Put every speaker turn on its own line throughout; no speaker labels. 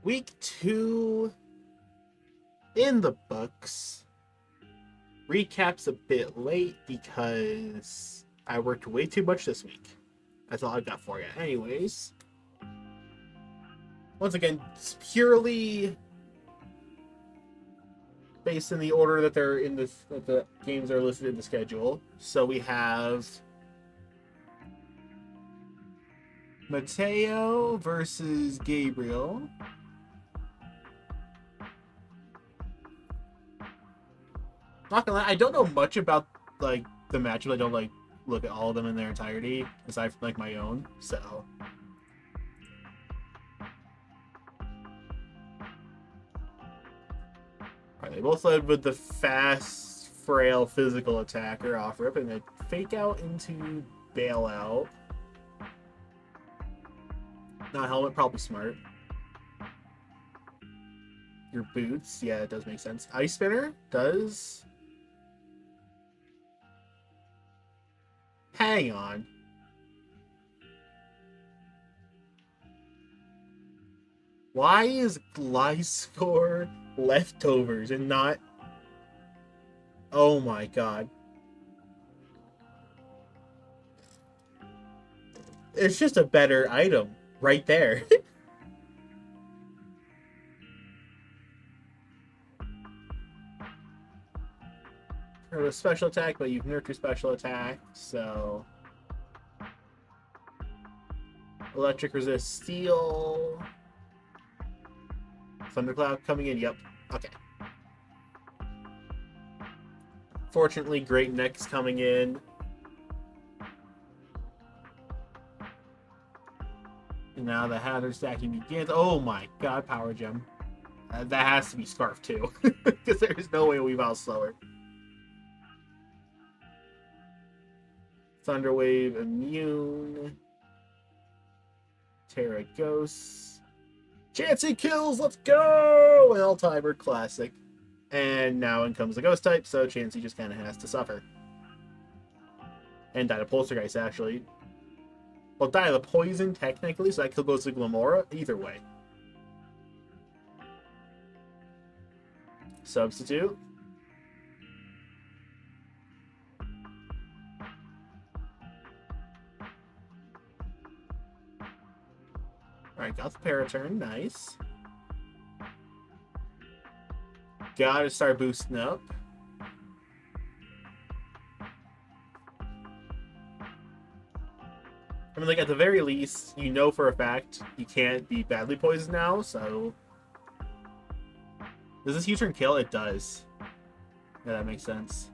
Week 2 in the books. Recap's a bit late because I worked way too much this week. That's all I've got for you. Anyways, once again, it's purely based in the order that they're in this, that the games are listed in the schedule. So we have Mateo versus Gabriel. Not gonna lie, I don't know much about like the matchup. I don't like look at all of them in their entirety, aside from like my own. So alright, they both led with the fast, frail physical attacker off rip, and then fake out into bailout. Not helmet, probably smart. Your boots, yeah, it does make sense. Ice spinner does. Hang on. Why is Gliscor leftovers and not... Oh my god. It's just a better item right there. A special attack, but you've nerfed your special attack, so electric resist steel. Thundercloud coming in, yep. Okay. Fortunately, Great Neck's coming in. And now the hazard stacking begins. Oh my god, Power Gem. That has to be Scarf too. Because there's no way we've outslow her. Thunderwave immune. Terra Ghosts. Chansey kills, let's go! An all-timer classic. And now in comes the Ghost type, so Chansey just kind of has to suffer. And die to Poltergeist, actually. Well, die of the poison, technically, so that kill goes to Glamora. Either way. Substitute. Alright, got the Paraturn. Nice. Gotta start boosting up. I mean, like, at the very least, you know for a fact you can't be badly poisoned now, so... Does this U-turn kill? It does. Yeah, that makes sense.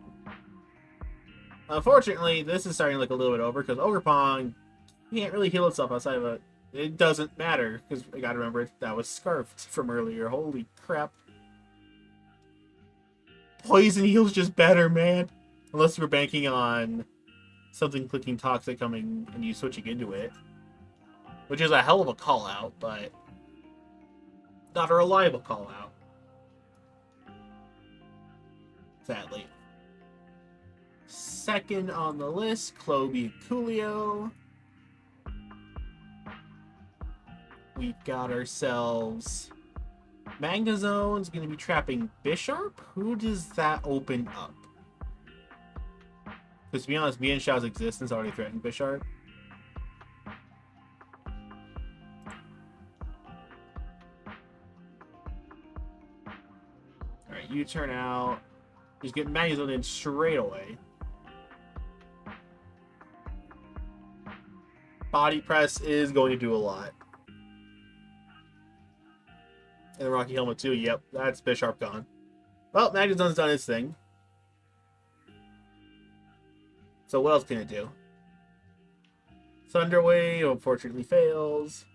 Unfortunately, this is starting to look a little bit over, because Ogerpong can't really heal itself outside of a... It doesn't matter, because I gotta remember that was Scarfed from earlier. Holy crap. Poison heal's just better, man. Unless we're banking on something clicking toxic coming and you switching into it. Which is a hell of a call-out, but not a reliable call-out. Sadly. Second on the list, Cloby Coolio. We've got ourselves Magnazone's going to be trapping Bisharp. Who does that open up? Because to be honest, Mienshau's existence already threatened Bisharp. Alright, you turn out. Just get Magnazone in straight away. Body Press is going to do a lot. And the Rocky Helmet too. Yep, that's Bisharp gone. Well, Magnazone's done his thing. So what else can it do? Thunderwave unfortunately fails.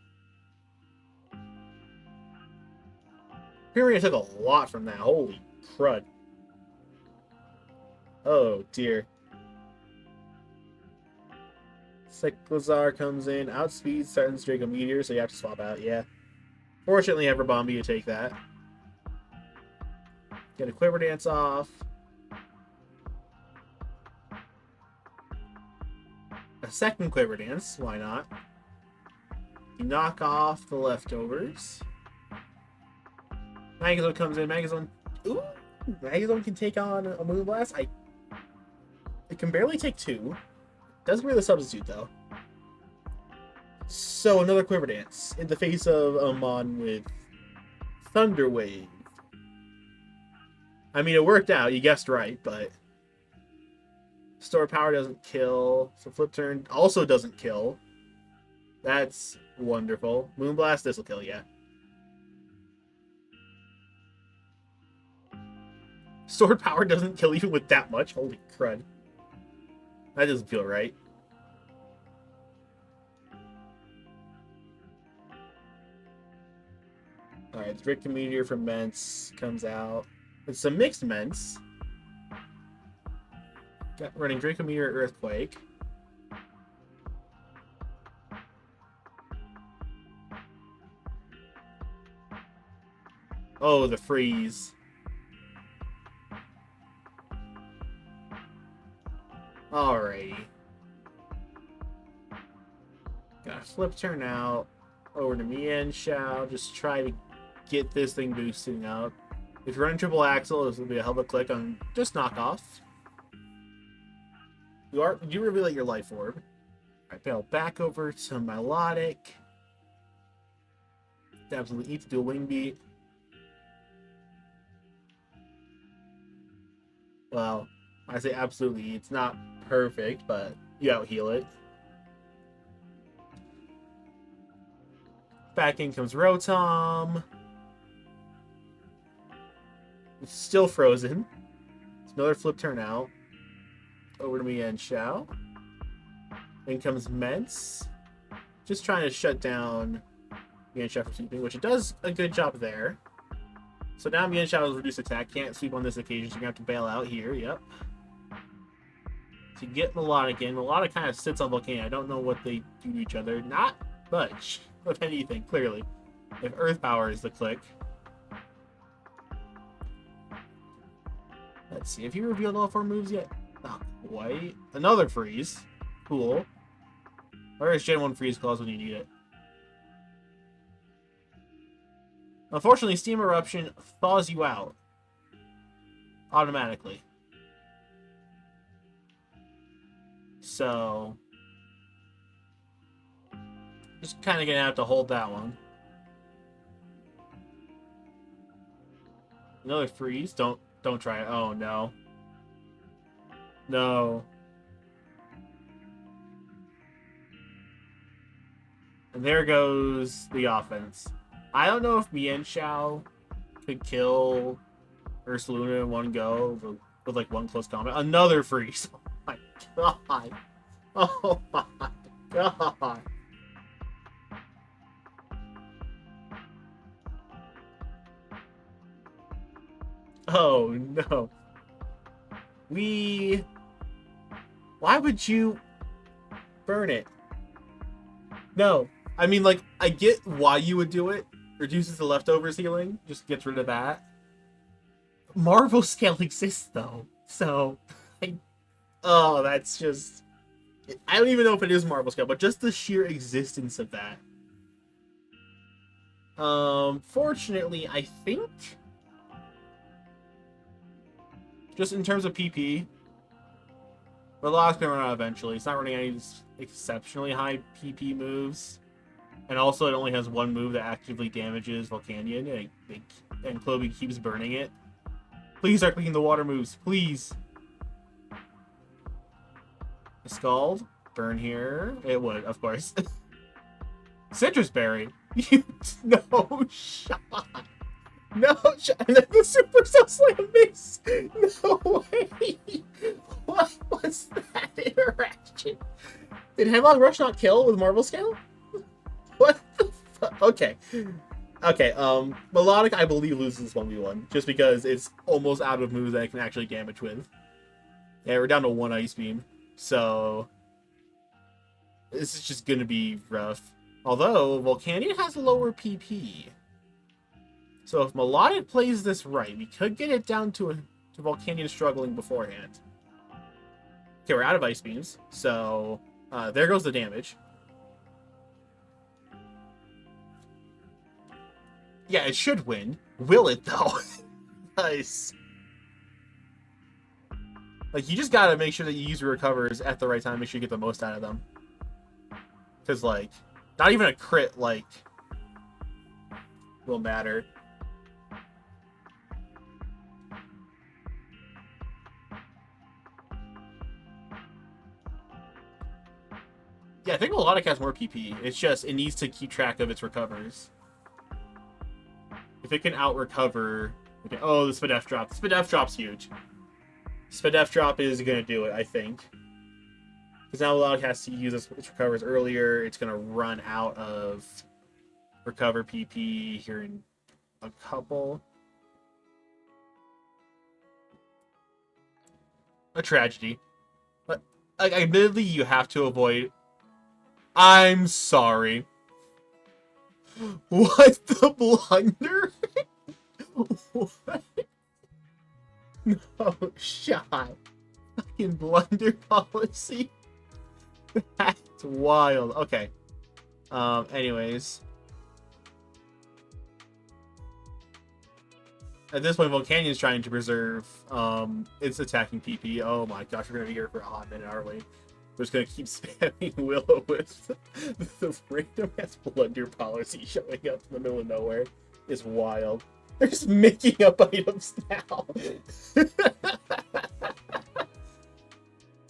Pyria took a lot from that. Holy crud. Oh dear. Cyclizar comes in, outspeeds, threatens Draco Meteor, so you have to swap out, yeah. Fortunately, I have Bombi to take that. Get a Quiver Dance off. A second Quiver Dance, why not? You knock off the leftovers. Magazone comes in. Magazone. Ooh! Magazone can take on a Moonblast. It can barely take 2. Doesn't really substitute, though. So, another Quiver Dance in the face of Amon with Thunder Wave. I mean, it worked out. You guessed right, but... Store Power doesn't kill. So, Flip Turn also doesn't kill. That's wonderful. Moonblast, this will kill, yeah. Sword Power doesn't kill even with that much? Holy crud. That doesn't feel right. Alright, the Drake Meteor from Mence comes out. It's a mixed Mence. Got running Draco Meteor Earthquake. Oh, the freeze. Alrighty. Got a Flip Turn out. Over to Mian Shao. Just try to get this thing boosting up. If you're running triple axle, this will be a hell of a click on just knockoff. You reveal your life orb. Alright, bail back over to Milotic. Absolutely eat to do a wing beat. Well, I say absolutely. It's not perfect, but you out heal it. Back in comes Rotom. It's still frozen. It's another Flip Turn out. Over to me and Xiao. In comes Mence. Just trying to shut down Mian Xiao from sweeping, which it does a good job there. So now Mian Xiao has reduced attack. Can't sweep on this occasion, so you're going to have to bail out here. Yep. To get Melodic in. Melodic kind of sits on Volcano. I don't know what they do to each other. Not much, if anything, clearly. If Earth Power is the click. Let's see. Have you revealed all 4 moves yet? Not quite. Another freeze. Cool. Where is Gen 1 freeze clause when you need it? Unfortunately, Steam Eruption thaws you out. Automatically. So... just kind of gonna have to hold that one. Another freeze. Don't try it. Oh, no. No. And there goes the offense. I don't know if Mian Xiao could kill Ursaluna in one go with like one close combat. Another freeze. Oh my god. Oh my god. Oh no. Why would you burn it? No. I mean, like, I get why you would do it. Reduces the leftovers healing. Just gets rid of that. Marvel Scale exists, though. So, oh, that's just... I don't even know if it is Marvel Scale, but just the sheer existence of that. Fortunately, I think... just in terms of PP... Veloc's gonna run out eventually. It's not running any exceptionally high PP moves. And also, it only has one move that actively damages Volcanion, and Cloby keeps burning it. Please start clicking the water moves, please. Scald, burn here. It would, of course. Citrus Berry. No shot. No shot. And then the Supercell Slam miss. No way. What was that interaction? Did Hemlock Rush not kill with Marvel Scale? What the fuck? Okay. Okay, Melodic, I believe, loses 1v1, just because it's almost out of moves that it can actually damage with. Yeah, we're down to 1 Ice Beam, so... this is just gonna be rough. Although, Volcanion has lower PP. So if Melodic plays this right, we could get it down to Volcanion struggling beforehand. Okay, we're out of Ice Beams, so there goes the damage. Yeah, it should win. Will it, though? Nice. Like, you just gotta make sure that you use your recovers at the right time. Make sure you get the most out of them. Because, like, not even a crit, like, will matter. Yeah, I think Melodic has more PP. It's just, it needs to keep track of its recovers. If it can out-recover... Okay. Oh, the Spadef drop. The Spadef drop's huge. Spadef drop is going to do it, I think. Because now Melodic has to use its recovers earlier. It's going to run out of recover PP here in a couple. A tragedy. But, like, admittedly, you have to avoid... I'm sorry. What the blunder? What? No shot. Fucking blunder policy. That's wild. Okay. Anyways. At this point, Volcanion's trying to preserve its attacking PP. Oh my gosh, we're gonna be here for a hot minute, aren't we? We're just gonna keep spamming Willow with the random ass blunder policy showing up in the middle of nowhere. Is wild. They're just making up items now.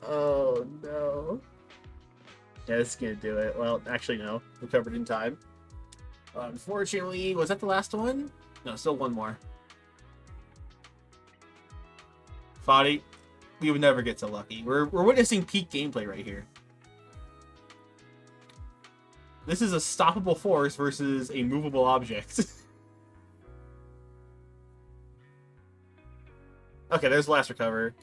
Oh no. Yeah, this is gonna do it. Well, actually no. Recovered in time. Unfortunately, was that the last one? No, still one more. Foddy. We would never get so lucky. We're witnessing peak gameplay right here. This is a stoppable force versus a movable object. Okay, there's the last recover.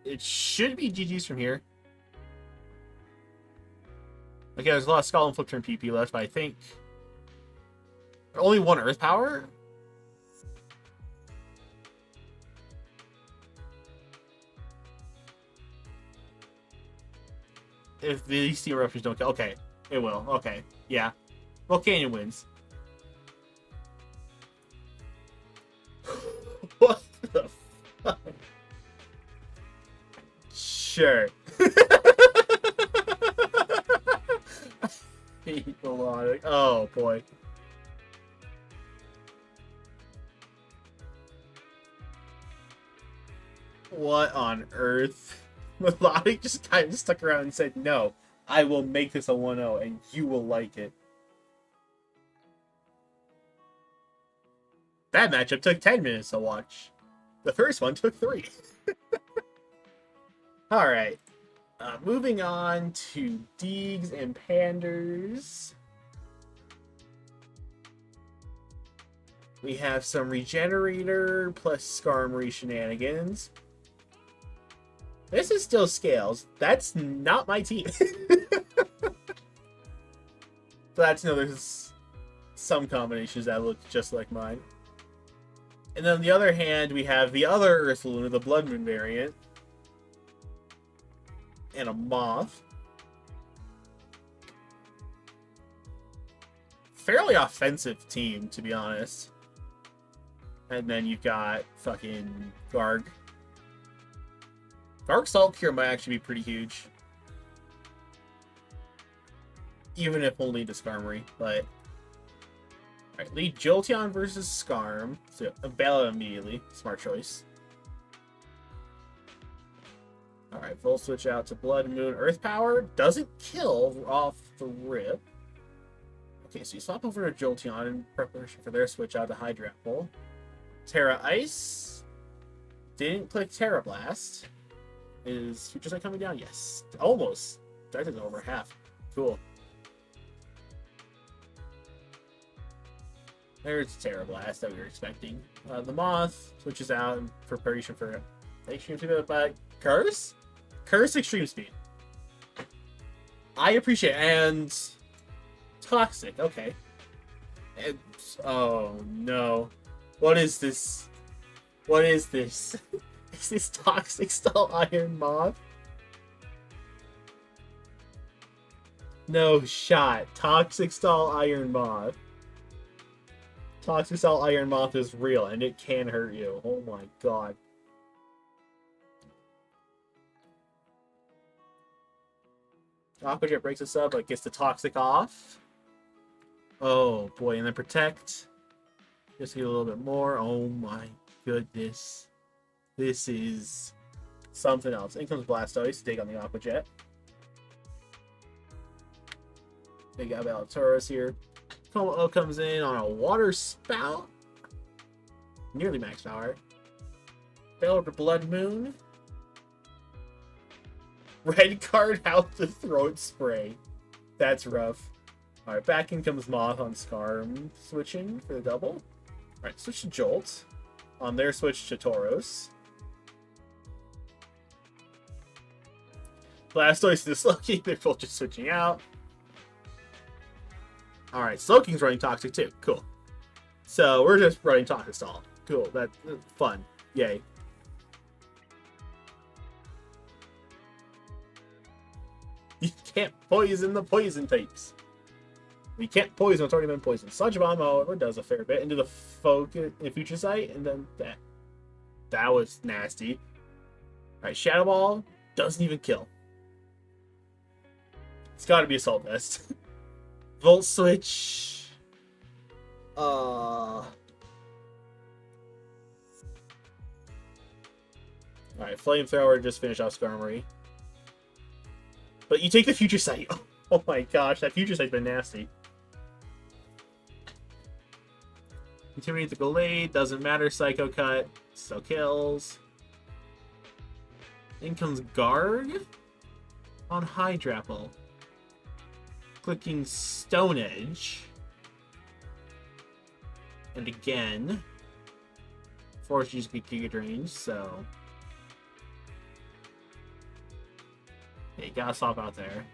It should be GG's from here. Okay, there's a lot of Skull and Flip Turn PP left, but I think... Only one Earth Power? If these steel eruptions don't kill... Okay, it will. Okay, yeah. Volcanion wins. What the fuck? Sure. Melodic. Oh, boy. What on earth? Melodic just kind of stuck around and said, no, I will make this a 1-0 and you will like it. That matchup took 10 minutes to watch. The first one took 3. Alright. Moving on to Deegs and Panders. We have some Regenerator plus Skarmory shenanigans. This is still Scales. That's not my team. But no, there's some combinations that look just like mine. And then on the other hand, we have the other Ursaluna, the Blood Moon variant. And a Moth. Fairly offensive team, to be honest. And then you've got fucking Garg. Garg Salt Cure might actually be pretty huge. Even if only to Skarmory, but... Alright, lead Jolteon versus Skarm. So, bail it immediately. Smart choice. Alright, full switch out to Blood Moon. Earth Power doesn't kill off the rip. Okay, so you swap over to Jolteon in preparation for their switch out to Hydrapple. Terra Ice. Didn't click Terra Blast. Is Future Sight coming down? Yes. Almost. That is over half. Cool. There's Terra Blast that we were expecting. The Moth switches out in preparation for Extreme Speed, but Curse? Curse Extreme Speed. I appreciate it. And Toxic, okay. And, oh no. What is this? What is this? Is this Toxic Stall Iron Moth? No shot. Toxic Stall Iron Moth. Toxic Cell Iron Moth is real, and it can hurt you. Oh my god. Aqua Jet breaks us up, but gets the Toxic off. Oh boy, and then Protect. Just get a little bit more. Oh my goodness. This is something else. In comes Blastoise to take on the Aqua Jet. They got Balatoros here. Como comes in on a Water Spout. Nearly max power. Failed to Blood Moon. Red card out the Throat Spray. That's rough. Alright, back in comes Moth on Scarm switching for the double. Alright, switch to Jolt. On their switch to Tauros. Blastoise to Slowking. They're both just switching out. Alright, Slowking's running Toxic too. Cool. So we're just running Toxic Stall. Cool. That's fun. Yay. You can't poison the poison types. You can't poison what's already been poisoned. Sludge Bomb, however, does a fair bit into the focus in Future Sight, and then that. That was nasty. Alright, Shadow Ball doesn't even kill. It's gotta be Assault Vest. Volt Switch. Alright, Flamethrower just finished off Skarmory. But you take the Future Sight. Oh my gosh, that Future Sight's been nasty. Intimidate the Gallade, doesn't matter. Psycho Cut, still kills. In comes Guard on Hydrapple. Clicking Stone Edge. And again, Force used to be Giga Drained, so. Yeah, you gotta swap out there.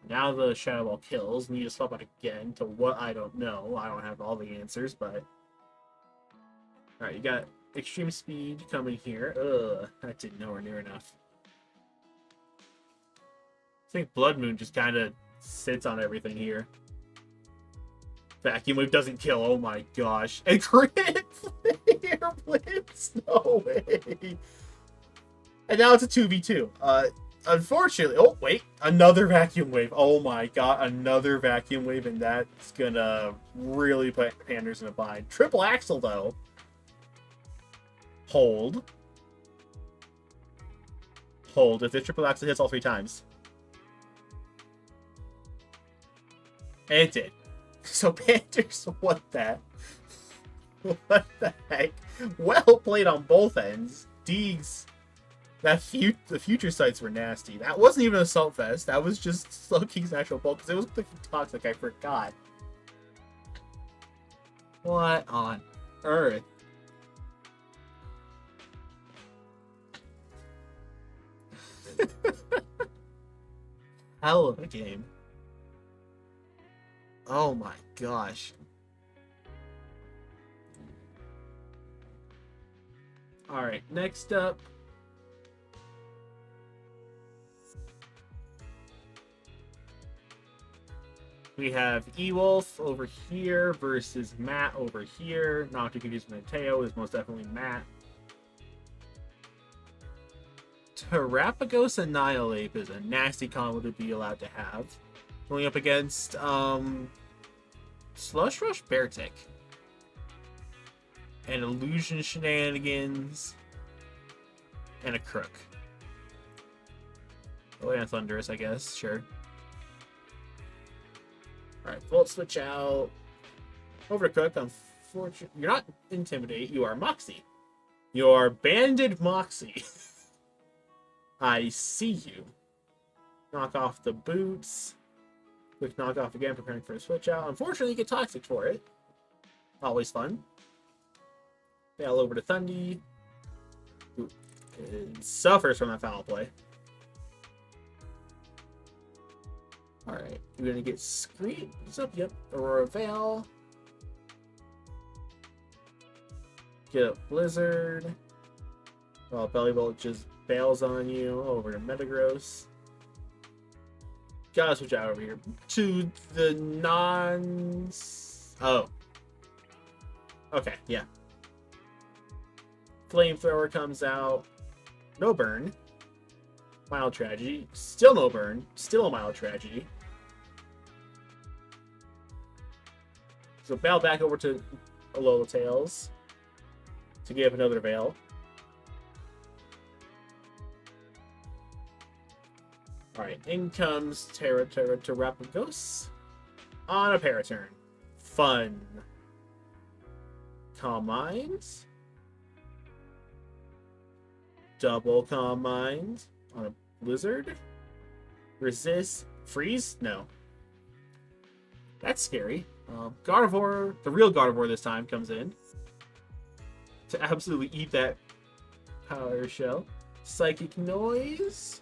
Now the Shadow Ball kills. Need to swap out again to what I don't know. I don't have all the answers, but. Alright, you got Extreme Speed coming here. Ugh, that did nowhere near enough. I think Blood Moon just kind of sits on everything here. Vacuum Wave doesn't kill. Oh my gosh. And crit! Air Blitz! No way! And now it's a 2v2. Unfortunately... Oh, wait. Another Vacuum Wave. Oh my god. Another Vacuum Wave, and that's gonna really put Panders in a bind. Triple Axle, though. Hold. Hold. If the Triple Axle hits all 3 times. And it did. So Panthers won that. What the heck? Well played on both ends. Deegs. The Future Sights were nasty. That wasn't even Assault Vest. That was just Slowking's actual bulk because it was clicking Toxic. I forgot. What on earth? Hell of a game. Oh my gosh. Alright, next up. We have Ewolf over here versus Matt over here. Not to confuse with Mateo, is most definitely Matt. Terrapagos Annihilate is a nasty combo to be allowed to have. Going up against Slush Rush Beartick. And Illusion Shenanigans. And a Crook. Oh, and Thunderous, I guess. Sure. Alright, Volt switch out. Over to Crook. Unfortunately, you're not Intimidate. You are Moxie. You are Banded Moxie. I see you. Knock off the boots. Quick knock off again, preparing for a switch out. Unfortunately, you get Toxic for it. Always fun. Fail over to Thundy. Ooh, it suffers from that foul play. Alright, you're gonna get Scream. What's up? Yep. Aurora Veil. Get a Blizzard. Well, Belly Bolt just bails on you. Over to Metagross. Gotta switch out over here to the Oh. Okay, yeah. Flamethrower comes out. No burn. Mild tragedy. Still no burn. Still a mild tragedy. So battle back over to Alola Tails to give another Veil. Alright, in comes Terapagos on a Paraturn. Fun. Calm Minds. Double Calm Minds on a Blizzard. Resist. Freeze? No. That's scary. Gardevoir, the real Gardevoir this time, comes in to absolutely eat that Power Shell. Psychic Noise.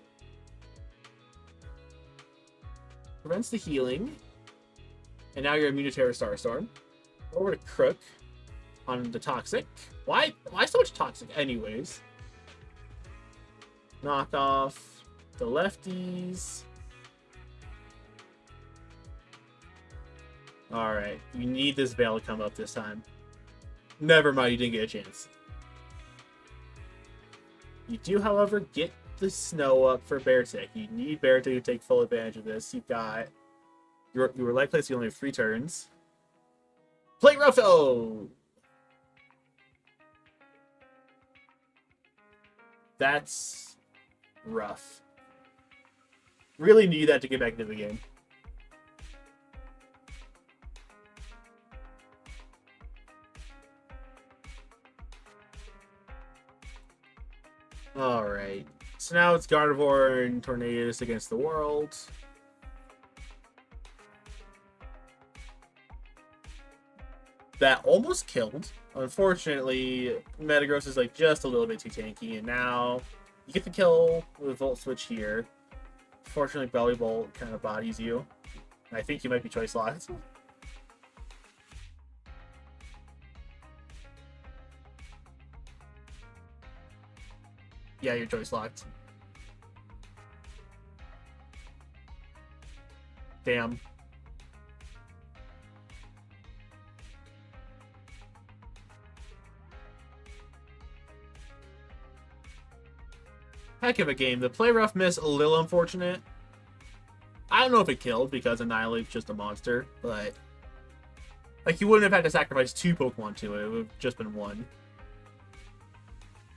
Prevents the healing. And now you're immune to Terra Starstorm. Over to Crook on the Toxic. Why so much Toxic anyways? Knock off the lefties. Alright, you need this Veil to come up this time. Never mind, you didn't get a chance. You do, however, get the snow up for Beartic. You need Beartic to take full advantage of this. You've got your light place, you only have 3 turns. Play rough. Oh! That's rough. Really need that to get back into the game. Alright. So now it's Gardevoir and Tornadus against the world. That almost killed. Unfortunately, Metagross is like just a little bit too tanky, and now you get the kill with Volt Switch here. Fortunately, Belly Bolt kind of bodies you. I think you might be choice locked. Yeah, you're choice locked. Damn. Heck of a game. The play rough miss, a little unfortunate. I don't know if it killed because Annihilate's just a monster, but like you wouldn't have had to sacrifice 2 Pokemon to it. It would have just been 1.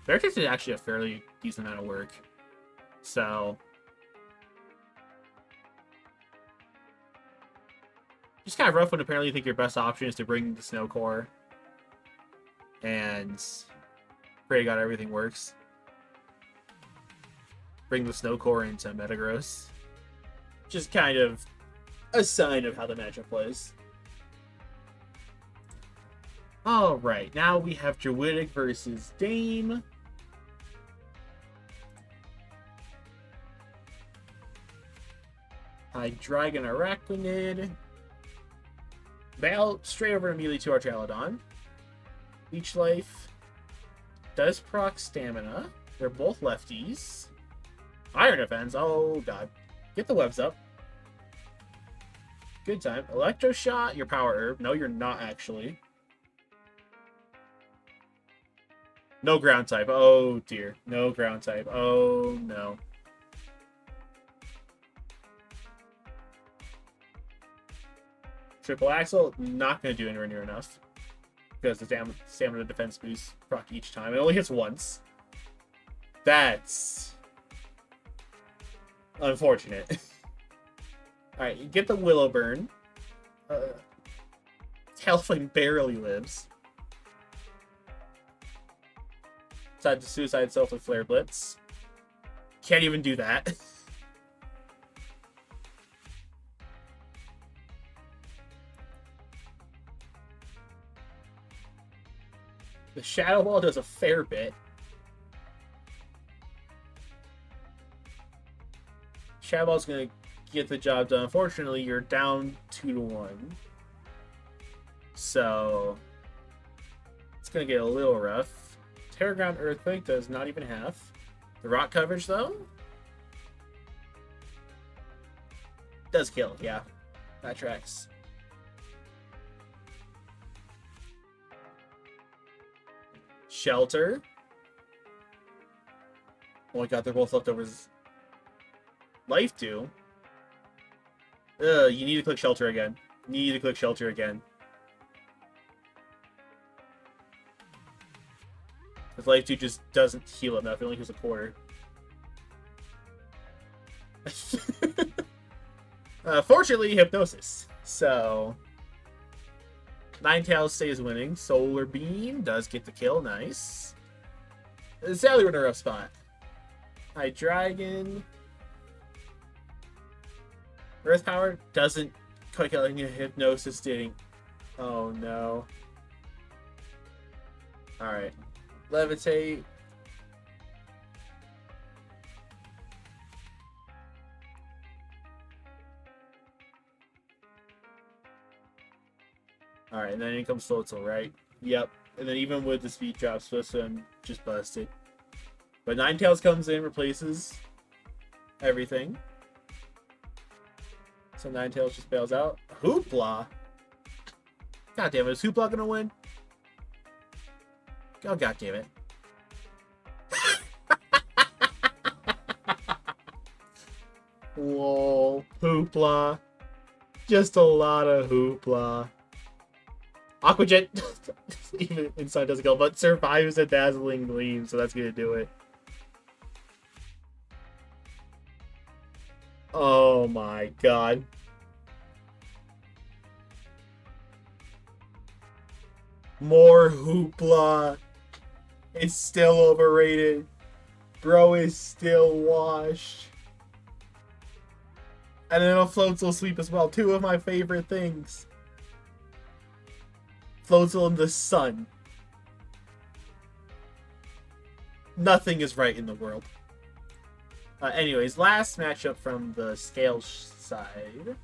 Vertex did actually a fairly decent amount of work. So just kind of rough when apparently you think your best option is to bring the Snow Core. And pray to God everything works. Bring the Snow Core into Metagross. Just kind of a sign of how the matchup plays. Alright, now we have Druidic versus Dame. Hydreigon Arachnid. Veil straight over immediately to our Chaladon. Leech Life. Does proc Stamina. They're both lefties. Iron Defense. Oh, God. Get the webs up. Good time. Electro Shot. Your Power Herb. No, you're not actually. No ground type. Oh, dear. No ground type. Oh, no. Triple Axle. Not going to do anywhere near enough. Because the stamina defense boost proc each time. It only hits once. That's unfortunate. Alright, you get the Willow Burn. Talonflame barely lives. Decided to suicide itself with Flare Blitz. Can't even do that. The Shadow Ball does a fair bit. Shadow Ball's gonna get the job done. Unfortunately, you're down 2-1. So it's gonna get a little rough. Terra Ground Earthquake does not even half. The rock coverage though. Does kill, yeah. That tracks. Shelter. Oh my god, they're both leftovers. Life do. You need to click shelter again. Need to click shelter again. Because life 2 just doesn't heal enough. It only gives a quarter. Fortunately, hypnosis. So, Ninetales stays winning. Solar Beam does get the kill. Nice. Sadly, we're in a rough spot. High Dragon. Earth Power doesn't quite get like hypnosis didn't. Oh no. Alright. Levitate. Alright, and then in comes Floatzel, right? Yep. And then even with the speed drop, Swissum just busted. But Ninetales comes in, replaces everything. So Ninetales just bails out. Hoopla! God damn it, is Hoopla gonna win? Oh, god damn it. Lol. Hoopla. Just a lot of hoopla. Aqua Jet, even inside doesn't kill, but survives a Dazzling Gleam, so that's gonna do it. Oh my god. More hoopla. It's still overrated. Bro is still washed. And then a Floatzel sweep as well. Two of my favorite things. Floatzel in the sun. Nothing is right in the world. Anyways, last matchup from the scale side.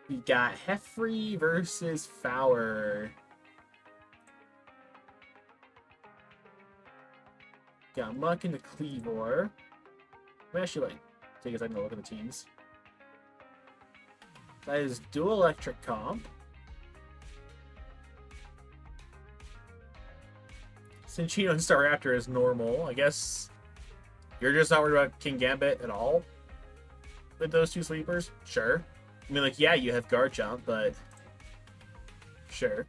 We got Heffrey versus Fower. Got Muck into Cleavor. I'm actually like take a second to look at the teams. That is dual electric comp. Cinccino and Staraptor is normal. I guess you're just not worried about King Gambit at all with those two sleepers? Sure. I mean, like, yeah, you have Garchomp, but sure.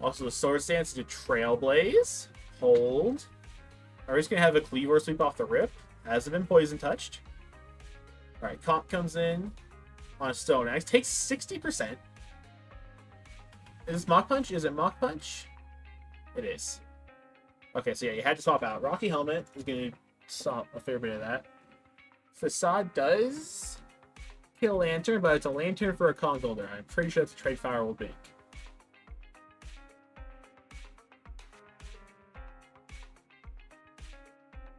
Also, the Sword Stance to Trailblaze. Hold. Are we just going to have a Cleavor sweep off the rip? Hasn't been poison touched. Alright, Comp comes in on a Stone Axe. Takes 60%. Is this Mach Punch? Is it Mach Punch? It is. Okay, so yeah, you had to swap out. Rocky Helmet is going to stop a fair bit of that. Facade does kill Lantern, but it's a Lantern for a Conkeldurr. I'm pretty sure it's a trade Fire will Bink.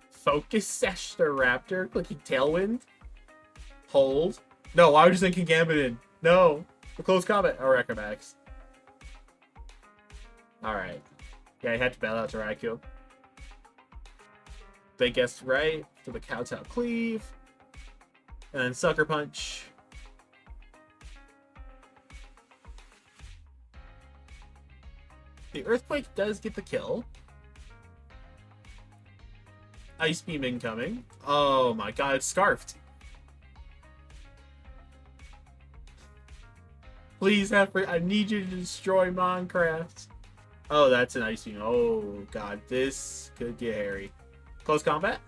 Focus Sash the Raptor, clicking Tailwind. Hold. No, why would you think Gambit in? No. For close combat. Or Acrobatics. Alright. Yeah, I had to bail out to Raikou. They guessed right. To the Kowtow Cleave. And then Sucker Punch. The Earthquake does get the kill. Ice Beam incoming. Oh my god, it's Scarfed. Please, Heffrey, I need you to destroy Minecraft. Oh, that's an Ice Beam. Oh god, this could get hairy. Close combat?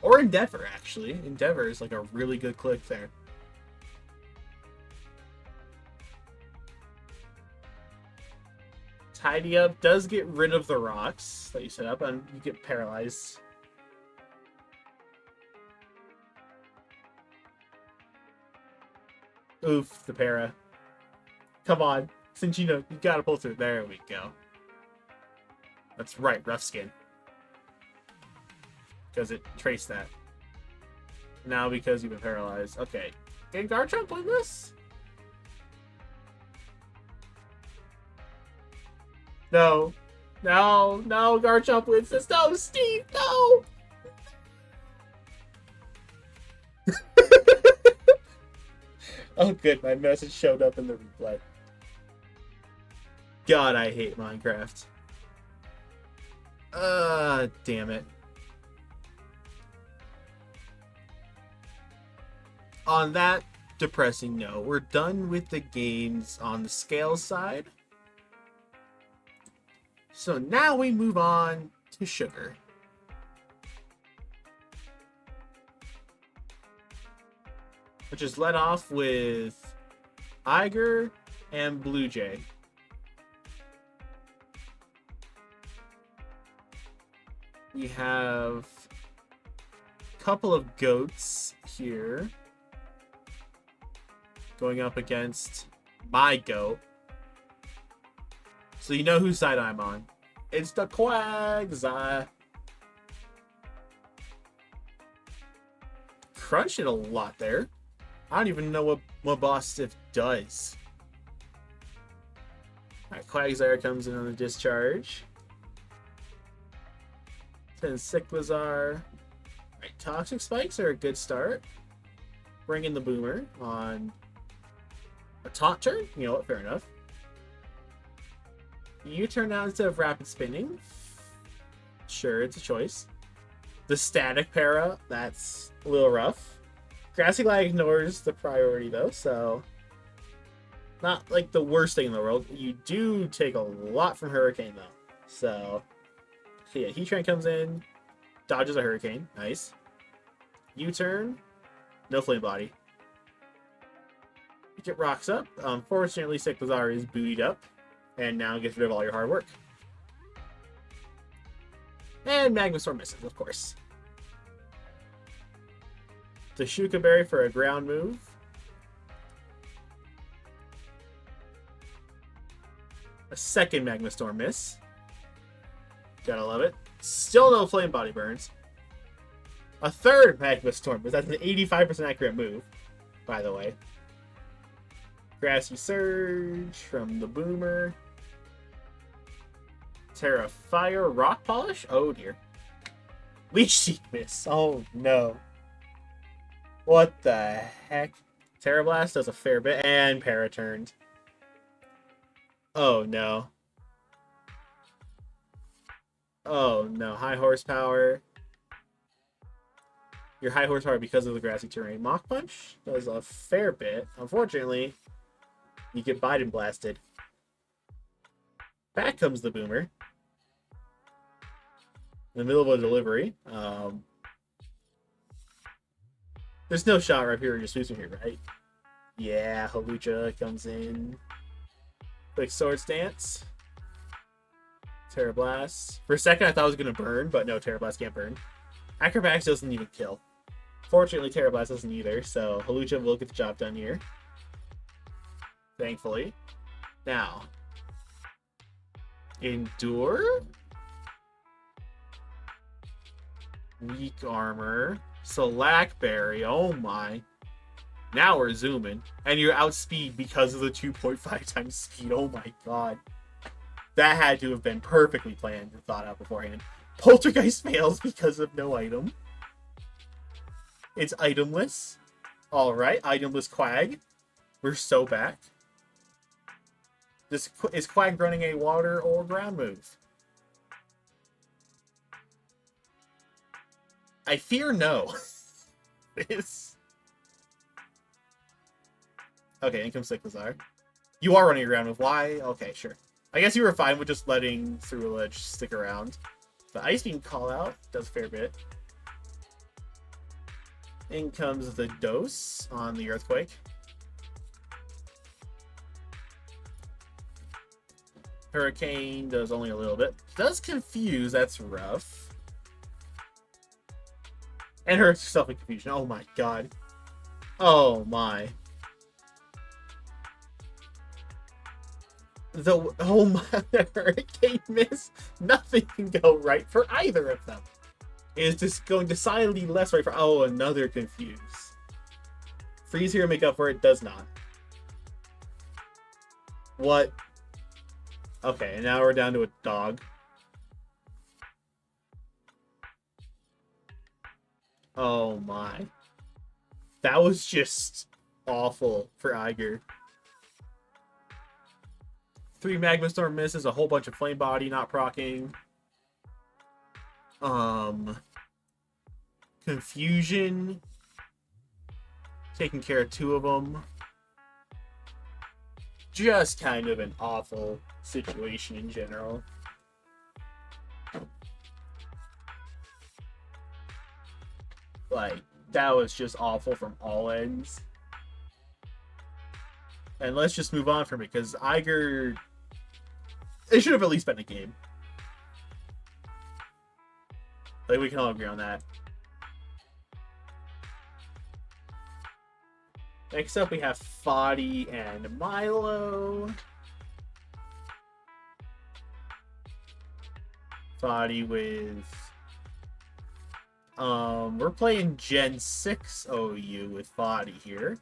Or Endeavor, actually. Endeavor is like a really good click there. Tidy Up does get rid of the rocks that you set up, and you get paralyzed. Oof, the para. Come on. Cinccino, you gotta pull through. There we go. That's right, Rough Skin. Because it traced that. Now because you've been paralyzed. Okay. Can Garchomp win this? No. No, no, Garchomp wins this. No, Steve, no! Oh, good. My message showed up in the replay. God, I hate Minecraft. Damn it. On that depressing note, we're done with the games on the scale side. So now we move on to sugar. Which is led off with Iger and Blue Jay. We have a couple of goats here going up against my goat. So you know whose side I'm on. It's the Quags. Crunch it a lot there. I don't even know what Boss Stiff does. Alright, Quagsire comes in on the discharge. Then Sick Bazaar. Alright, Toxic Spikes are a good start. Bring in the Boomer on a taunt turn. You know what? Fair enough. U-turn now instead of rapid spinning. Sure, it's a choice. The static para, that's a little rough. Grassy Glide ignores the priority though, so not like the worst thing in the world. You do take a lot from Hurricane though. So yeah, Heatran comes in, dodges a Hurricane. Nice. U-turn, no Flame Body. You get rocks up. Unfortunately, Sick Bazaar is bootied up, and now gets rid of all your hard work. And Magma Storm misses, of course. The Shuka Berry for a ground move. A second Magma Storm miss. Gotta love it. Still no Flame Body burns. A third Magma Storm, but that's an 85% accurate move, by the way. Grassy Surge from the Boomer. Terra Fire, Rock Polish? Oh dear. Leech Seed miss. Oh no. What the heck? Terra Blast does a fair bit, and Para turned. Oh no. Oh no. High horsepower. Your high horsepower because of the grassy terrain. Mach Punch does a fair bit. Unfortunately, you get Biden blasted. Back comes the Boomer. In the middle of a delivery. There's no shot right here. You're sweeping here, right? Yeah, Hawlucha comes in. Quick Sword Stance. Terra Blast. For a second, I thought I was going to burn, but no, Terra Blast can't burn. Acrobatics doesn't even kill. Fortunately, Terra Blast doesn't either, so Hawlucha will get the job done here. Thankfully. Now. Endure? Weak Armor. Slackberry. Oh my. Now we're zooming. And you're outspeed because of the 2.5 times speed. Oh my god. That had to have been perfectly planned and thought out beforehand. Poltergeist fails because of no item. It's itemless. Alright, itemless Quag. We're so back. Is Quag running a water or ground move? I fear no. It's... Okay, Income Sick Bazaar. You are running a ground move. Why? Okay, sure. I guess you were fine with just letting Through Ledge stick around. The Ice Beam call out does a fair bit. In comes the Dose on the Earthquake. Hurricane does only a little bit. Does confuse, that's rough. And hurts herself in confusion. Oh my god. Oh my. Oh my, the Hurricane miss. Nothing can go right for either of them. It is just going decidedly less right for... Oh, another confuse. Freeze here, make up for it, does not. What? Okay, and now we're down to a dog. Oh my. That was just awful for Eiger. 3 Magma Storm misses, a whole bunch of Flame Body not proccing. Confusion. Taking care of 2 of them. Just kind of an awful situation in general. Like, that was just awful from all ends. And let's just move on from it, because Eiger... It should have at least been a game. Like, we can all agree on that. Next up, we have Foddy and Milo. Foddy with... we're playing Gen 6 OU with Foddy here.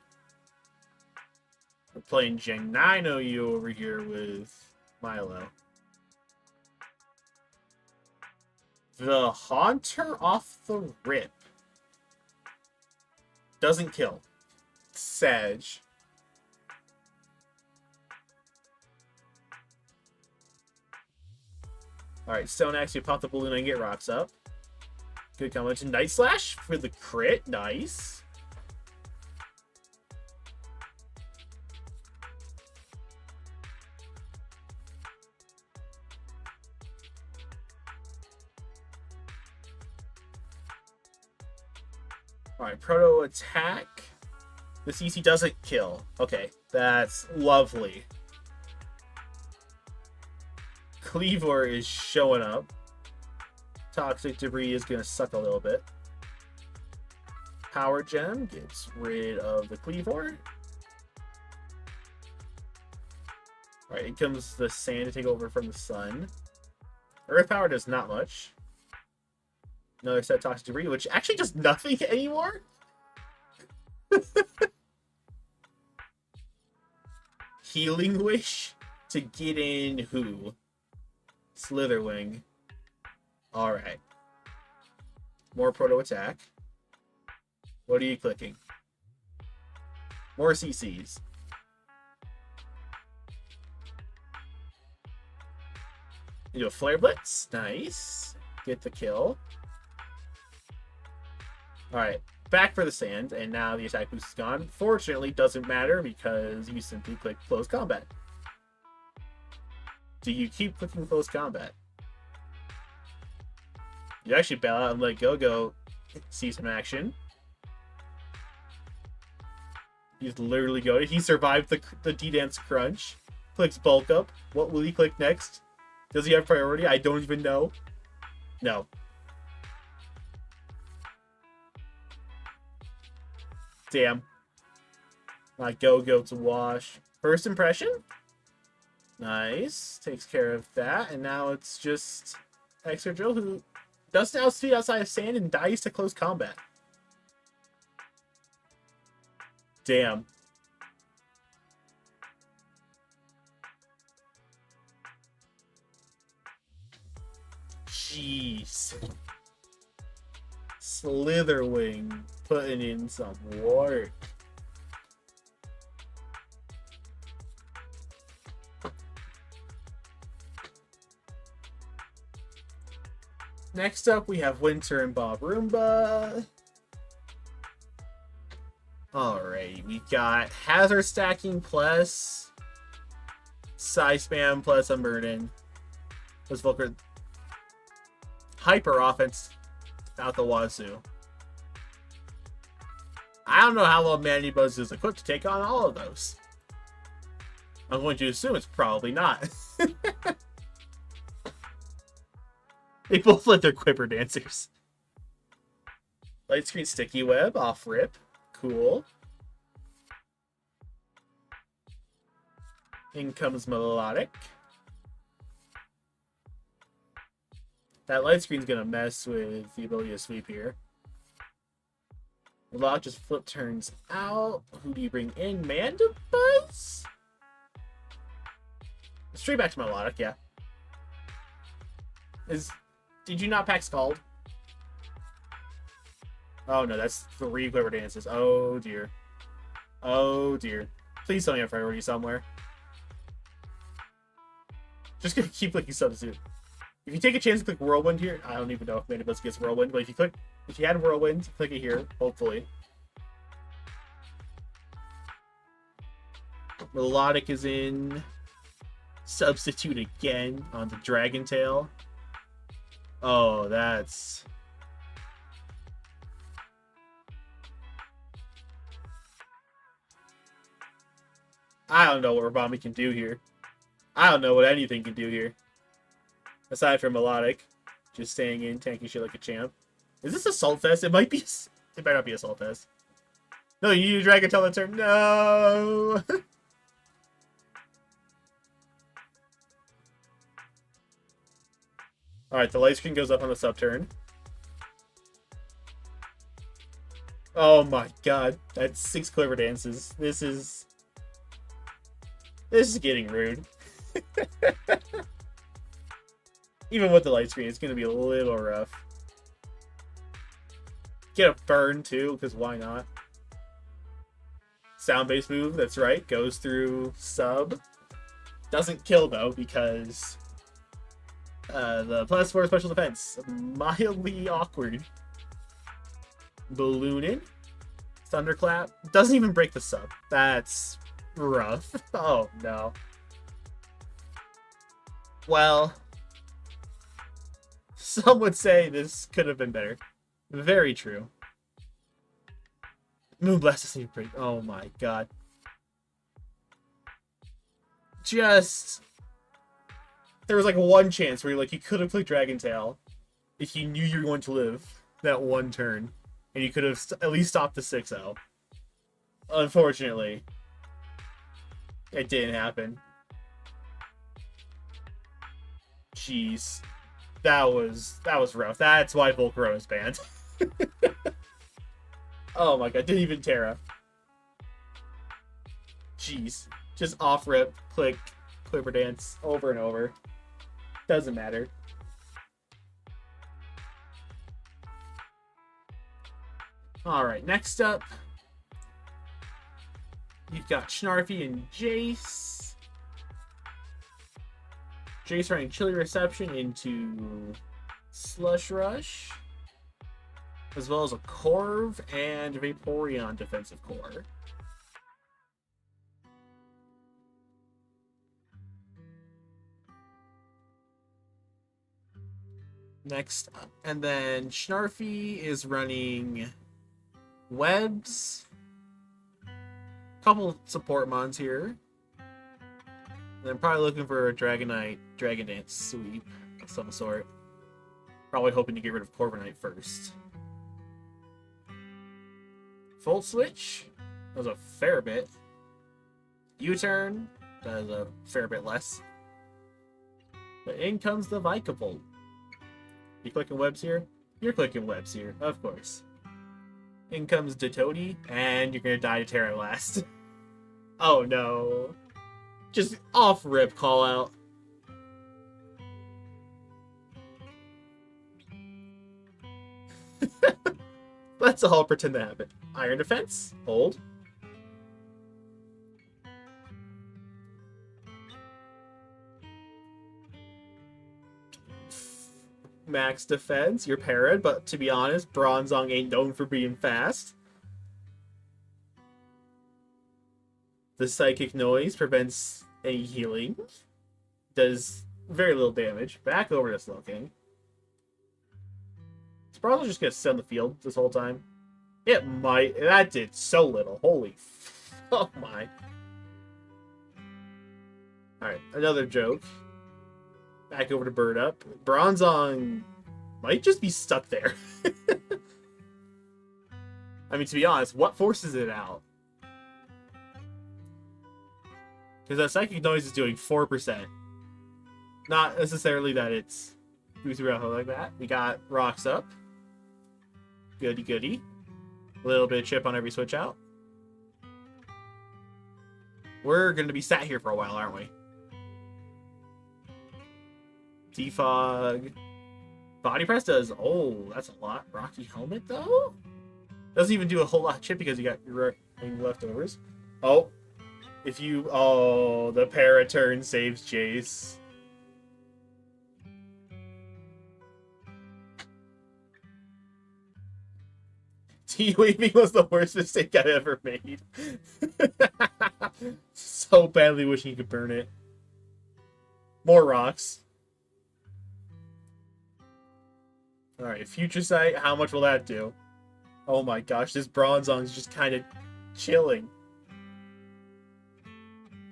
We're playing Gen 9 OU over here with Milo. The Haunter off the rip doesn't kill. Sag. Alright, Stone Axe, you pop the balloon and get rocks up. Good combo to Night Slash for the crit. Nice. Alright, Proto Attack. The CC doesn't kill. Okay, that's lovely. Cleavor is showing up. Toxic Debris is going to suck a little bit. Power Gem gets rid of the Cleavor. Alright, in comes the Sand to take over from the Sun. Earth Power does not much. Another set of Toxic Debris, which actually does nothing anymore. Healing Wish to get in who? Slitherwing. Alright. More Proto Attack. What are you clicking? More CCs. You do a Flare Blitz. Nice. Get the kill. Alright. Back for the Sand, and now the attack boost is gone. Fortunately, doesn't matter because you simply click Close Combat. Do you keep clicking Close Combat? You actually bail out and let Go-Go see some action. He's literally going. He survived the D-Dance Crunch. Clicks Bulk Up. What will he click next? Does he have priority? I don't even know. No. Damn. My Go-Go to wash. First impression? Nice. Takes care of that. And now it's just Excadrill, who does outspeed outside of Sand and dies to Close Combat. Damn. Jeez. Slitherwing putting in some work. Next up, we have Winter and Bob Roomba. Alright, we got Hazard Stacking plus Psy Spam plus Unburden. Plus Vulgar. Hyper Offense out the wazoo. I don't know how long Manibuzz is equipped to take on all of those. I'm going to assume it's probably not. They both let their Quipper Dancers. Light Screen Sticky Web off rip. Cool. In comes Melodic. That Light Screen's gonna mess with the ability to sweep here. Melodic just flip turns out. Who do you bring in? Mandibuzz? Straight back to Melodic, yeah. Did you not pack Scald? Oh no, that's 3 Quiver Dances. Oh dear. Oh dear. Please tell me I have priority somewhere. Just gonna keep clicking substitute. If you take a chance to click whirlwind here, I don't even know if Manibus gets whirlwind, but if you had whirlwind, click it here, hopefully. Melodic is in. Substitute again on the Dragon Tail. Oh, that's... I don't know what Rabami can do here. I don't know what anything can do here. Aside from Melodic. Just staying in, tanking shit like a champ. Is this Assault Fest? It might be... It might not be Assault Fest. No, you need a Dragon Tail that turn. No! Alright, the light screen goes up on the sub turn. Oh my god. That's 6 clever dances. This is getting rude. Even with the light screen, it's going to be a little rough. Get a burn too, because why not? Sound-based move, that's right. Goes through sub. Doesn't kill though, because the +4 special defense. Mildly awkward. Ballooning. Thunderclap. Doesn't even break the sub. That's rough. Oh no. Well, some would say this could have been better. Very true. Moonblast doesn't even break. Oh my god. Just... There was like one chance where you could have played Dragon Tail if you knew you were going to live that one turn. And you could have at least stopped the 6-0. Unfortunately, it didn't happen. Jeez. That was rough. That's why Volcaro is banned. Oh my god, didn't even Terra. Jeez. Just off rip, click, Quiver Dance over and over. Doesn't matter. Alright, next up, you've got Snarfy and Jace. Jace running Chilly Reception into Slush Rush, as well as a Corv and Vaporeon defensive core. Next up, and then Snarfy is running Webs, couple support mons here. And I'm probably looking for a Dragonite, Dragon Dance sweep of some sort. Probably hoping to get rid of Corviknight first. Volt Switch, that was a fair bit. U-turn, that is a fair bit less. But in comes the Vikavolt. You clicking webs here? You're clicking webs here, of course. In comes Detodi, and you're gonna die to Terra last. Oh no. Just off rip call out. Let's all pretend that happened. Iron Defense, hold. Max Defense, you're parried, but to be honest, Bronzong ain't known for being fast. The Psychic Noise prevents any healing. Does very little damage. Back over to Slowking. It's probably just gonna sit on the field this whole time. It might. That did so little. Holy oh my. Alright, another joke. Back over to Bird Up. Bronzong might just be stuck there. I mean, to be honest, what forces it out? Because that Psychic Noise is doing 4%. Not necessarily that it's boosted out like that. We got Rocks Up. Goody goody. A little bit of chip on every switch out. We're going to be sat here for a while, aren't we? Defog. Body Press does... Oh, that's a lot. Rocky Helmet, though? Doesn't even do a whole lot of chip because you got Any leftovers? Oh, if you... Oh, the Paraturn saves Jace. T-weaving was the worst mistake I ever made. So badly wishing you could burn it. More rocks. Alright, Future Sight, how much will that do? Oh my gosh, this Bronzong's just kind of chilling.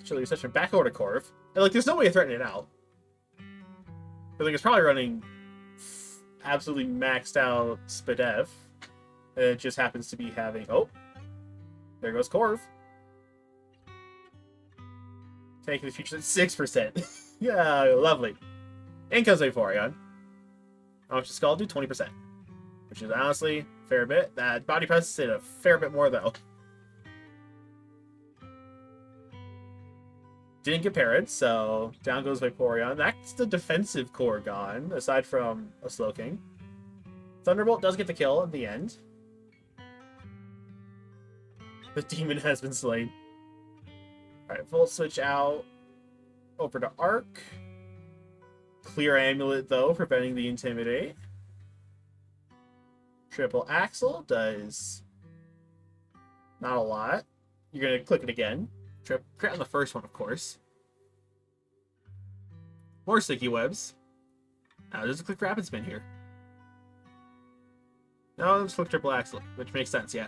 Chilling reception. Back over to Corv. And, like, there's no way of threatening it out. But, like, it's probably running absolutely maxed out Spadev. And it just happens to be having... Oh! There goes Corv. Taking the Future Sight 6%. Yeah, lovely. In comes Vaporeon. How much does Skull do? 20%. Which is honestly a fair bit. That Body Press did a fair bit more, though. Didn't get parried, so down goes Vaporeon. That's the defensive core gone, aside from a Slowking. Thunderbolt does get the kill in the end. The demon has been slain. Alright, Volt Switch out. Over to Arc. Clear Amulet, though, preventing the Intimidate. Triple Axle does not a lot. You're going to click it again. Crit on the first one, of course. More Sticky Webs. Now, there's a click Rapid Spin here. No, let's click Triple Axle, which makes sense, yeah.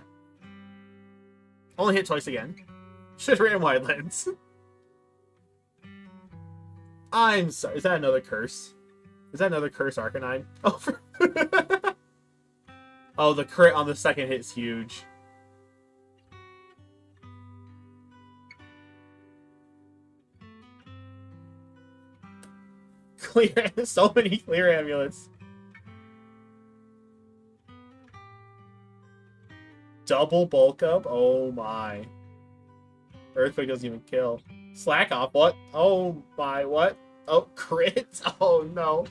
Only hit twice again. Should have ran Wide Lens. I'm sorry. Is that another curse? Is that another curse Arcanine? Oh, oh, the crit on the second hit is huge. Clear. So many clear amulets. Double bulk up? Oh my. Earthquake doesn't even kill. Slack off, what? Oh my, what? Oh, crit? Oh no.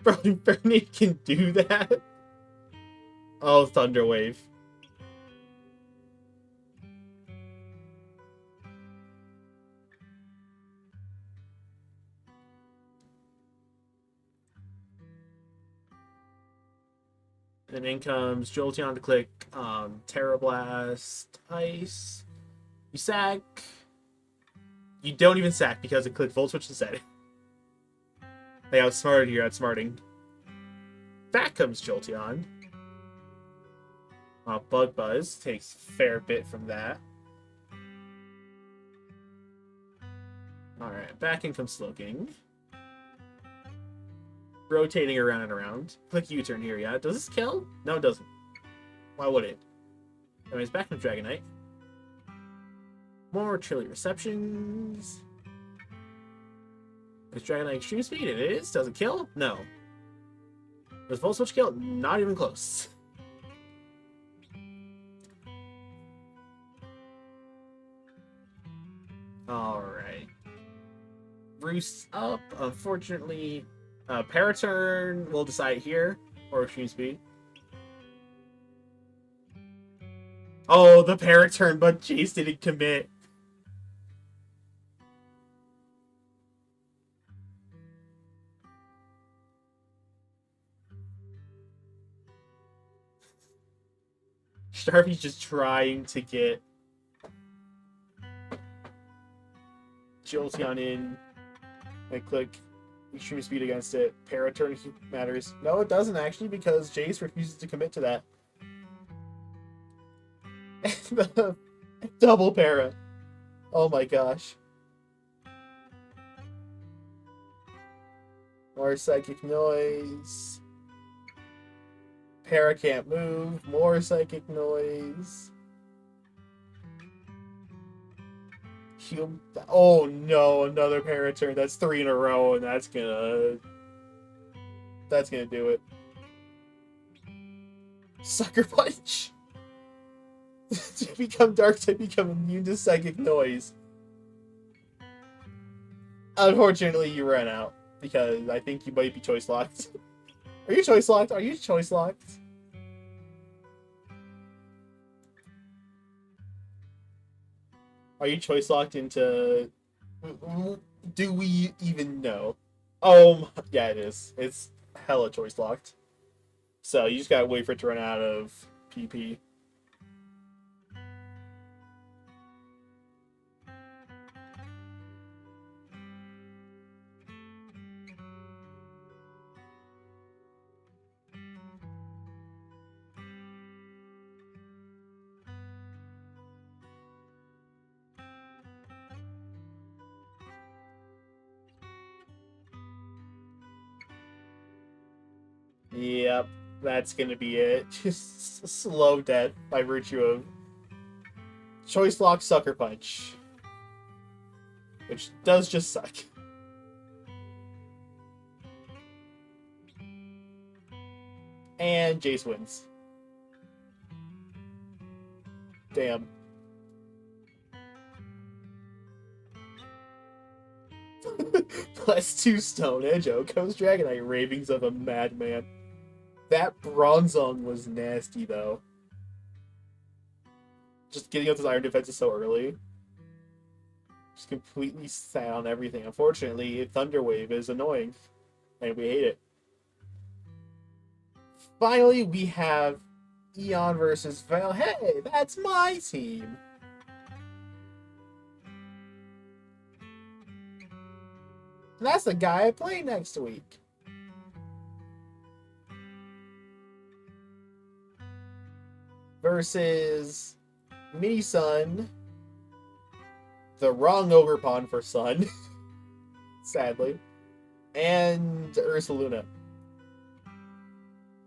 Bro, Infernape can do that? Oh, Thunder Wave. And in comes Jolteon to click Terra Blast, Ice. You sack. You don't even sack because it clicked Volt Switch instead. They outsmarted you, outsmarting. Back comes Jolteon. Bug Buzz takes a fair bit from that. Alright, back in comes Slowking. Rotating around and around. Click U-turn here, yeah. Does this kill? No, it doesn't. Why would it? Anyways, back to Dragonite. More chilly receptions. Is Dragonite Extreme Speed? It is. Does it kill? No. Does Volt Switch kill? Not even close. Alright. Roost up. Unfortunately, Paraturn will decide here. Or Extreme Speed. Oh, the Paraturn, but Jace didn't commit. Sharpie's just trying to get Jolteon in and click Extreme Speed against it. Paraturn matters. No, it doesn't actually, because Jace refuses to commit to that. Double para. Oh my gosh. More Psychic Noise. Para can't move. More Psychic Noise. Oh no, another Paraturn. That's 3 in a row, and that's gonna do it. Sucker Punch. To become Dark type, become immune to Psychic Noise. Unfortunately, you ran out, because I think you might be choice locked. Are you choice locked? Are you choice locked? Are you choice locked into... Do we even know? Oh, yeah, it is. It's hella choice locked. So you just gotta wait for it to run out of PP. Yep, that's gonna be it. Just slow death by virtue of choice lock sucker punch. Which does just suck. And Jace wins. Damn. +2 Stone Edge, Coast Dragonite, Ravings of a Madman. That Bronzong was nasty, though. Just getting up his Iron Defenses so early. Just completely sat on everything. Unfortunately, Thunder Wave is annoying. And we hate it. Finally, we have Eon versus Val. Hey, that's my team! And that's the guy I play next week. Versus Mini Sun. The wrong Ogerpon for Sun. Sadly. And Ursaluna.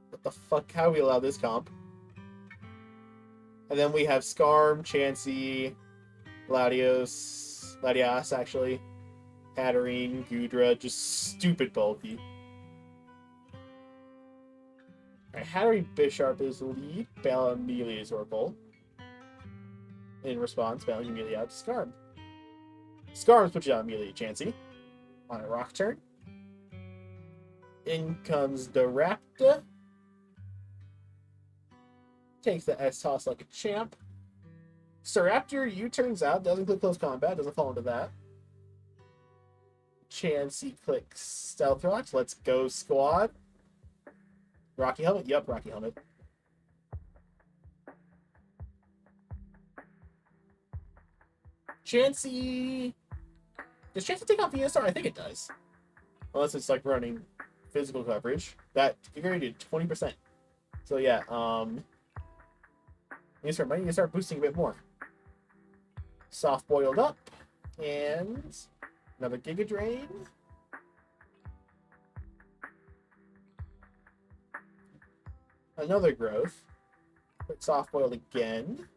What the fuck? How do we allow this comp? And then we have Skarm, Chansey, Latios actually. Hatterene, Gudra, just stupid bulky. Alright, Hatterene Bisharp is the lead. Bella immediately is Oracle. In response, Bella immediately out to Skarm. Skarm's put you out immediately to Chansey. On a rock turn. In comes the Raptor. Takes the S-Toss like a champ. Staraptor, you turns out, doesn't click close combat, doesn't fall into that. Chansey clicks Stealth Rocks. Let's go, squad. Rocky Helmet? Yep, Rocky Helmet. Chansey... Does Chansey take off Venusaur? I think it does. Unless it's like running physical coverage. That you did 20%. So yeah, Venusaur might need to start boosting a bit more. Soft boiled up. And another Giga Drain. Another growth. Quick soft boiled again.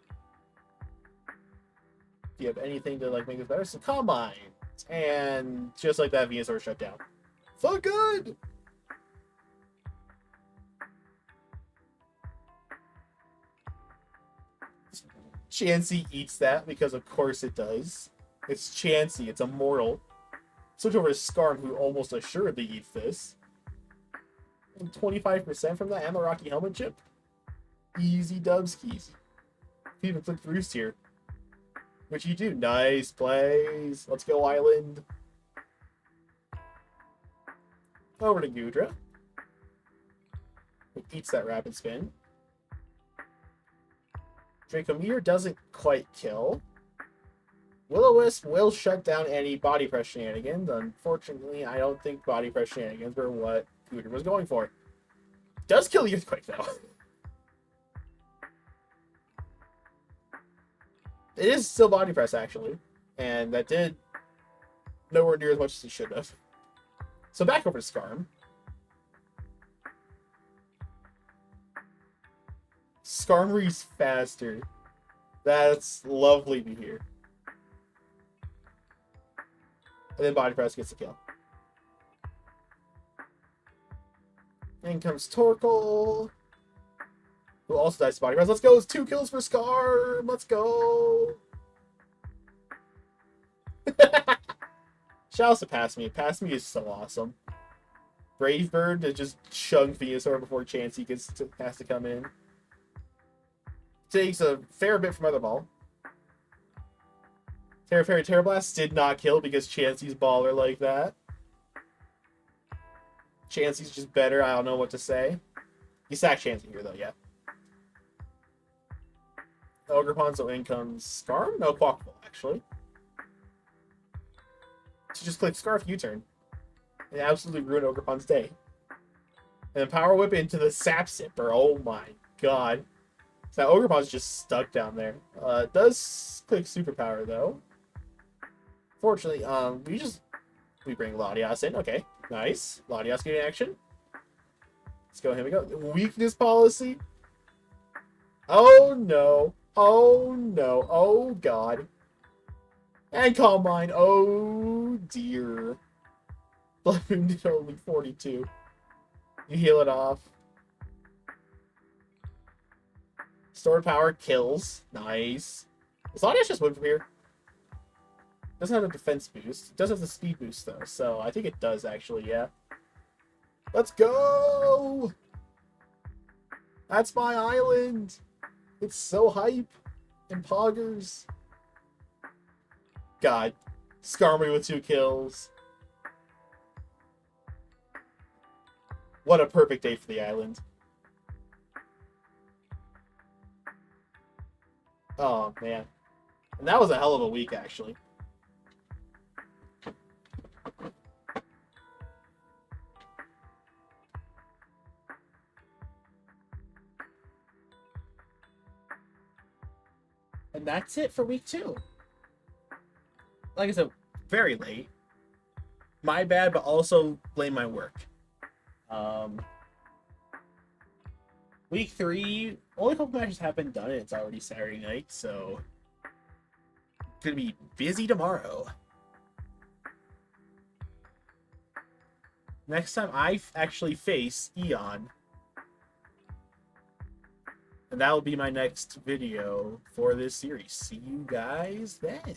Do you have anything to like make this better? So Combine. And just like that, Venusaur shut down. For good! Chansey eats that because of course it does. It's Chansey, it's immortal. Switch over to Skarm, who almost assuredly eats this. And 25% from that and the Rocky Helmet chip. Easy dubskis. You even click Roost here. Which you do. Nice plays. Let's go, Island. Over to Gudra. Who eats that Rapid Spin. Dracometer doesn't quite kill. Will-O-Wisp will shut down any body press shenanigans. Unfortunately, I don't think body press shenanigans were what Gudra was going for. Does kill the Earthquake, though. It is still body press, actually. And that did nowhere near as much as it should have. So back over to Skarm. Skarmory's faster. That's lovely to hear. And then body press gets the kill. In comes Torkoal, who also dies to body press. Let's go. It's 2 kills for Skarm. Let's go. Shouts to Pass Me. Pass Me is so awesome. Brave Bird to just chunk Venusaur before Chansey has to come in. Takes a fair bit from Other Ball. Terra Fairy Terra Blast did not kill because Chansey's baller like that. Chansey's just better. I don't know what to say. You sack Chansey here, though, yeah. Ogerpon, so in comes Scarf? No, Quackball, actually. So just click Scarf U-turn. And absolutely ruin Ogerpon's day. And then Power Whip into the Sap Sipper. Oh my god. So that Ogerpon's just stuck down there. It does click Superpower, though. Fortunately, we bring Latias in. Okay, nice. Latias getting action. Let's go. Here we go. Weakness policy. Oh no. Oh no. Oh god. And Calm Mind. Oh dear. Blood Moon did only 42. You heal it off. Stored power kills. Nice. Does Latias just win from here? Doesn't have a defense boost. It does have the speed boost, though, so I think it does, actually, yeah. Let's go! That's my island! It's so hype! And poggers. God. Skarmory with 2 kills. What a perfect day for the island. Oh, man. And that was a hell of a week, actually. And that's it for week 2. Like I said, very late. My bad, but also blame my work. Week 3, only a couple matches have been done, and it's already Saturday night, so gonna be busy tomorrow. Next time I actually face Eon. And that will be my next video for this series. See you guys then.